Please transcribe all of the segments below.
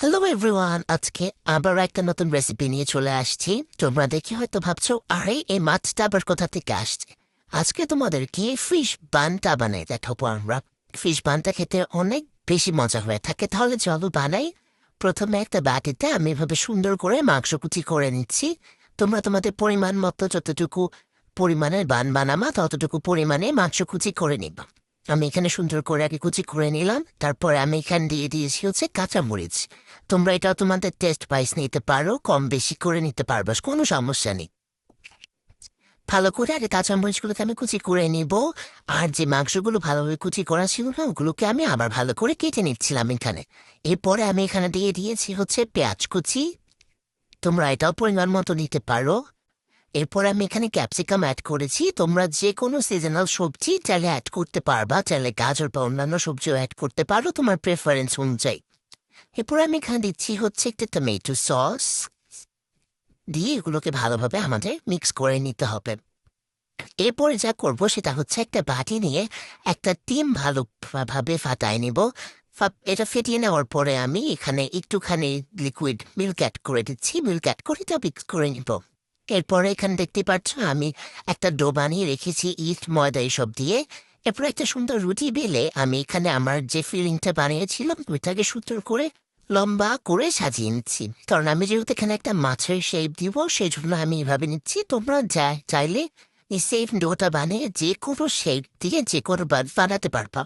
Hello everyone, আজকে আবার একটা নতুন রেসিপি নিয়ে চলে আসছি। তোমরা দেখে হয়তো ভাবছো, আরে এই মাছটা আবার কোথা থেকে আসছে। আজকে তোমাদেরকে ফিশ বানটা বানাই দেখাবো আমরা। ফিশ বানটা খেতে অনেক বেশি মজা হয়ে থাকে। তাহলে চলো বানাই। প্রথমে একটা বাটিতে আমি এভাবে সুন্দর করে মাংস কুচি করে নিচ্ছি। তোমরা তোমাদের পরিমাণ মতো যতটুকু পরিমাণের বান বানামা ততটুকু পরিমাণে মাংস কুচি করে নিবা। আমি এখানে সুন্দর করে আগে কুচি করে নিলাম। তারপরে আমি এখানে দিয়ে দিয়েছি হচ্ছে কাঁচামরিচ। তোমরা এটা তোমাদের টেস্ট পাইস নিতে পারো, কম বেশি করে নিতে পারবে, কোনো সমস্যা নেই। ভালো করে আগে কাঁচামরিচগুলোকে আমি কুচি করে নিব। আর যে মাংসগুলো ভালোভাবে কুচি করা ছিল না, ওগুলোকে আমি আবার ভালো করে কেটে নিচ্ছিলাম এখানে। এরপরে আমি এখানে দিয়ে দিয়েছি হচ্ছে পেঁয়াজ কুচি। তোমরা এটাও পরিমাণ মতো নিতে পারো। এরপর আমি এখানে ক্যাপসিকাম অ্যাড করেছি। তোমরা যে কোনো সিজনাল সবজি চাইলে অ্যাড করতে পারবা, চাইলে গাজর বা অন্যান্য সবজিও অ্যাড করতে পারো তোমার প্রেফারেন্স অনুযায়ী। এরপর আমি এখানে দিচ্ছি হচ্ছে একটা টমেটো সস। দিয়ে এগুলোকে ভালোভাবে আমাদের মিক্স করে নিতে হবে। এরপরে যা করব সেটা হচ্ছে একটা বাটি নিয়ে একটা ডিম ভালোভাবে ফাটাই নিব। এটা ফেটিয়ে নেওয়ার পরে আমি এখানে একটুখানি লিকুইড মিল্ক অ্যাড করে দিচ্ছি। মিল্ক অ্যাড করে এটা মিক্স করে নিব। এরপরে এখানে দেখতে পাচ্ছ আমি একটা ডো বানিয়ে রেখেছি ইস্ট ময়দা এসব দিয়ে। এরপর একটা সুন্দর রুটি বেলে আমি এখানে আমার যে ফিলিংটা বানিয়েছিলাম ওইটাকে সুন্দর করে লম্বা করে সাজিয়ে নিচ্ছি। কারণ আমি যেহেতু এখানে একটা মাছের শেপ দিব, সেই জন্য আমি এভাবে নিচ্ছি। তোমরা চাইলে এই সেম ডোটা বানিয়ে যে কোনো শেপ দিয়ে যে কোনো বানাতে পারবা।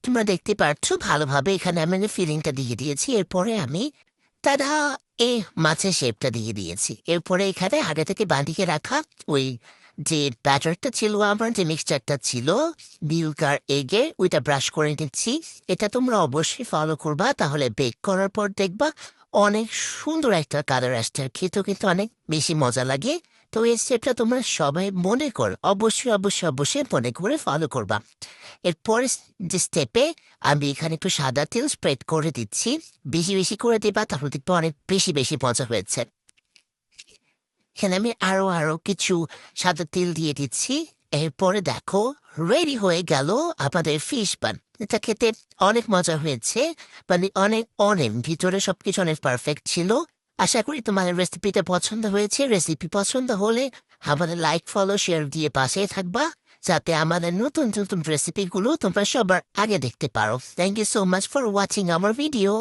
তোমরা দেখতে পাচ্ছ ভালোভাবে এখানে আমি ফিলিংটা দিয়ে দিয়েছি। এরপরে আমি তারা মাছের শেপটা দিয়ে দিয়েছি। এরপরে এখানে আগে থেকে বাঁধিয়ে রাখা ওই যে ব্যাটারটা ছিল, আমার যে মিক্সচারটা ছিল মিল্ক আর এগে, ওইটা ব্রাশ করে নিচ্ছি। এটা তোমরা অবশ্যই ফলো করবা, তাহলে বেক করার পর দেখবা অনেক সুন্দর একটা কালার আসছে। আর খেতেও কিন্তু অনেক বেশি মজা লাগে। তো এই স্টেপটা তোমরা সবাই মনে কর, অবশ্যই অবশ্যই অবশ্যই মনে করে ফলো করবা। এরপরে যে স্টেপে আমি এখানে একটু সাদা তেল স্প্রেড করে দিচ্ছি। বেশি বেশি করে দিবা, তাহলে দেখবো অনেক বেশি বেশি মজা হয়েছে। এখানে আমি আরো কিছু সাদা তেল দিয়ে দিচ্ছি। এরপরে দেখো রেডি হয়ে গেল আমাদের ফিশ বান। এটা খেতে অনেক মজা হয়েছে, মানে অনেক অনেক ভিতরে সবকিছু অনেক পারফেক্ট ছিল। আশা করি তোমার রেসিপিটা পছন্দ হয়েছে। রেসিপি পছন্দ হলে আমাদের লাইক ফলো শেয়ার দিয়ে পাশে থাকবা, যাতে আমাদের নতুন নতুন রেসিপিগুলো তোমরা সবার আগে দেখতে পারো। Thank you so much for watching আমার ভিডিও।